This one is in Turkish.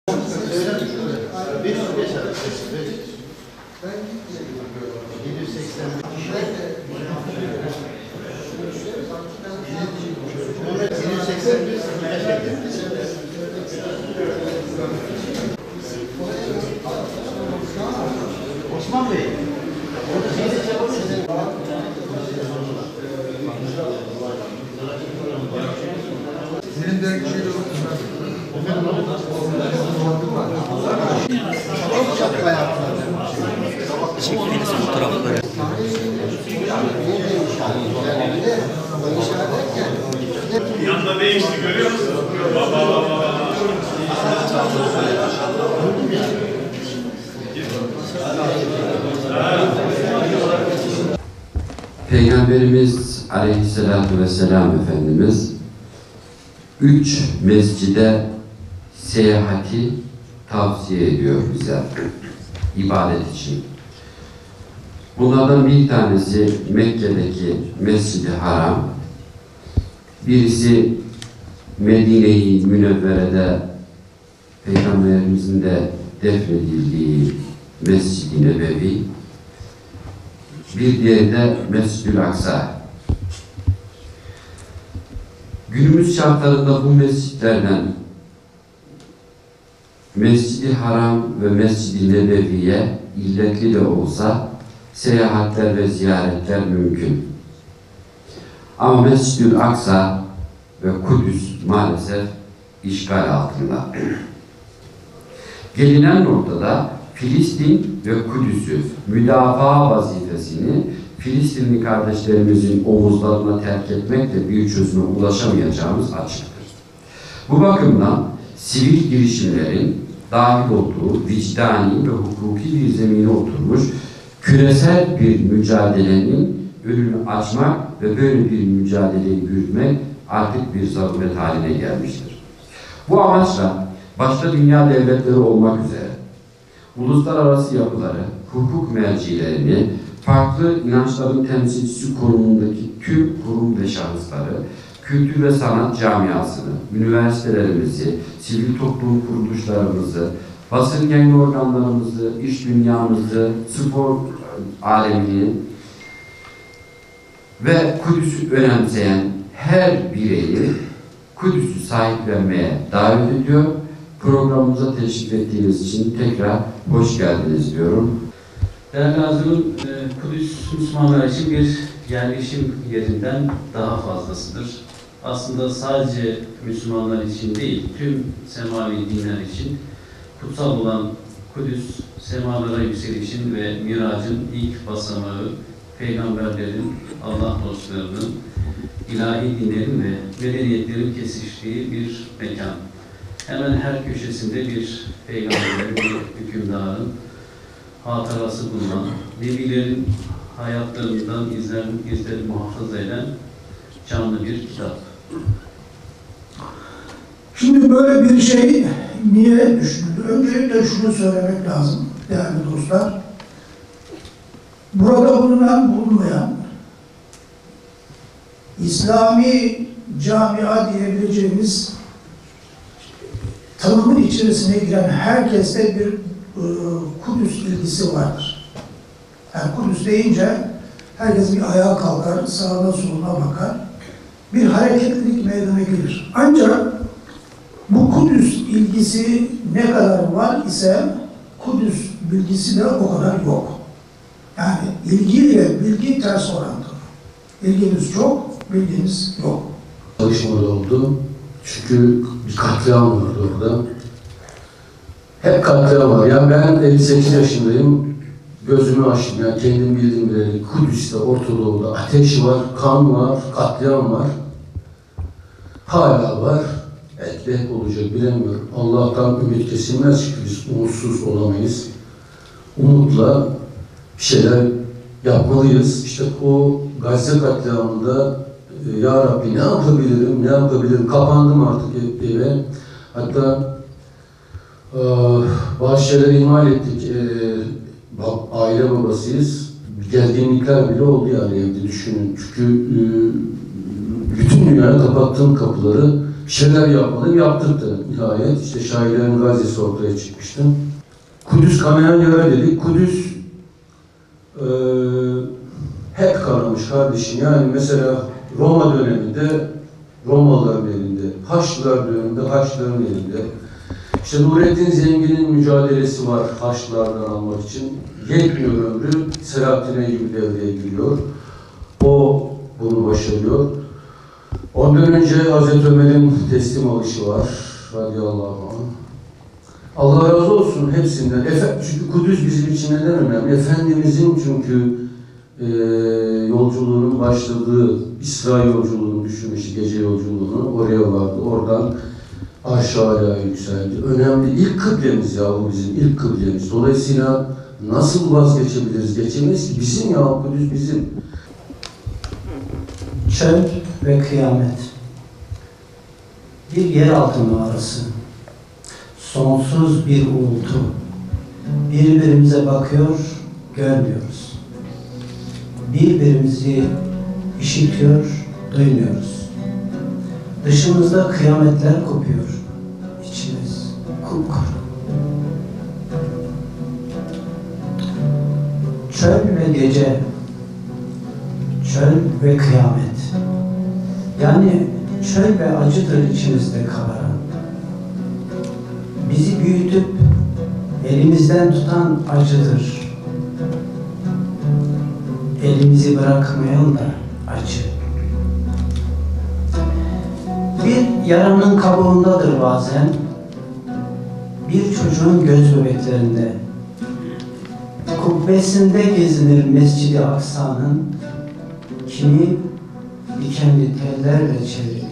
Osman Bey, orada şeyde yapabilirsiniz. Senin de şeyle Çektiğiniz fotoğrafları. Yanında değişti, görüyor musun? Baba. Peygamberimiz Aleyhisselatü Vesselam Efendimiz 3 mescide seyahati tavsiye ediyor bize ibadet için. Bunlardan bir tanesi Mekke'deki Mescid-i Haram, birisi Medine-i Münevvere'de Peygamberimizin de defnedildiği Mescid-i Nebevi, bir diğeri de Mescid-ül Aksa. Günümüz şartlarında bu mescitlerden Mescid-i Haram ve Mescid-i Nebevi'ye illetli de olsa seyahatler ve ziyaretler mümkün. Ama Mescid-ül Aksa ve Kudüs maalesef işgal altında. Gelinen noktada Filistin ve Kudüs'ü müdafaa vazifesini Filistinli kardeşlerimizin omuzlarına terk etmekle bir çözüme ulaşamayacağımız açıktır. Bu bakımdan sivil girişimlerin dahil olduğu vicdani ve hukuki bir zemine oturmuş küresel bir mücadelenin önünü açmak ve böyle bir mücadeleyi yürütmek artık bir zaruret haline gelmiştir. Bu amaçla başta dünya devletleri olmak üzere uluslararası yapıları, hukuk mercilerini, farklı inançların temsilcisi konumundaki tüm kurum ve şahısları, kültür ve sanat camiasını, üniversitelerimizi, sivil toplum kuruluşlarımızı, basın yayın organlarımızı, iş dünyamızı, spor alemini ve Kudüs'ü önemseyen her bireyi Kudüs'ü sahiplenmeye davet ediyor. Programımıza teşrif ettiğiniz için tekrar hoş geldiniz diyorum. Değerli Hazırım, Kudüs Müslümanlar için bir yerleşim yerinden daha fazlasıdır. Aslında sadece Müslümanlar için değil, tüm semavi dinler için kutsal olan Kudüs, semalara yükselişin ve miracın ilk basamağı, peygamberlerin, Allah dostlarının, ilahi dinlerin ve medeniyetlerin kesiştiği bir mekan. Hemen her köşesinde bir peygamberin, bir hükümdarın hatırası bulunan, nebilerin hayatlarından izleri muhafaza eden canlı bir kitap. Şimdi böyle bir şey niye düşünüldü? Öncelikle şunu söylemek lazım değerli dostlar. Burada bulunmayan İslami camia diyebileceğimiz tanımın içerisine giren herkeste bir Kudüs ilgisi vardır. Yani Kudüs deyince herkes bir ayağa kalkar, sağına soluna bakar. Bir hareketlilik meydana gelir. Ancak bu Kudüs ilgisi ne kadar var ise Kudüs bilgisi de o kadar yok. Yani ilgiyle bilgi ters orantılı. İlgimiz çok, bilgimiz yok. Çalışmada oldu. Çünkü bir katliam vardı orada. Hep katliam var. Yani ben 58 yaşındayım. Gözümü açtım. Yani kendim bildiğim bileli Kudüs'te, Orta Doğu'da ateş var, kan var, katliam var. Hala var. Belki hep olacak bilemiyorum. Allah'tan ümit kesilmez çünkü biz umutsuz olamayız. Umutla bir şeyler yapmalıyız. İşte o Gazze katliamında ya Rabbi ne yapabilirim? Kapandım artık eve. Hatta bazı şeyleri ihmal ettik. Aile babasıyız. Gerginlikler bile oldu yani evde düşünün. Çünkü bütün dünyaya kapattığım kapıları bir şeyler yapmalıyım. Yaptık da nihayet. İşte şairlerin gazisi ortaya çıkmıştı. Kudüs kanayan yara dedik. Kudüs hep kanamış kardeşim. Yani mesela Roma döneminde Romalıların elinde, Haçlılar döneminde Haçlıların elinde. İşte Nurettin Zengin'in mücadelesi var Haçlılardan almak için. Yetmiyor ömrü, Selahattin Eyyubi devreye giriyor. O bunu başarıyor. Ondan önce Hazreti Ömer'in teslim alışı var. Radiyallahu anh. Allah razı olsun hepsinden. Çünkü Kudüs bizim için neden önemli? Efendimizin çünkü yolculuğunun başladığı, İsra yolculuğunu düşünmüş, gece yolculuğunu oraya vardı. Oradan aşağıya yükseldi. Önemli. İlk kıblemiz ya bu bizim. İlk kıblemiz. Dolayısıyla nasıl vazgeçebiliriz? Geçemeyiz ki. Bizim ya Kudüs bizim. Çöl ve kıyamet. Bir yeraltı mağarası. Sonsuz bir uğultu. Birbirimize bakıyor, görmüyoruz. Birbirimizi işitiyor, duymuyoruz. Dışımızda kıyametler kopuyor. İçimiz kupkuru. Çöl ve gece, çöl ve kıyamet. Yani çöl ve acıdır içimizde kabaran. Bizi büyütüp elimizden tutan acıdır. Elimizi bırakmayan da acı. Bir yaranın kabuğundadır bazen, bir çocuğun göz bebeklerinde. Kubbesinde gezinir Mescid-i Aksa'nın, kimi dikenli tellerle çevrili.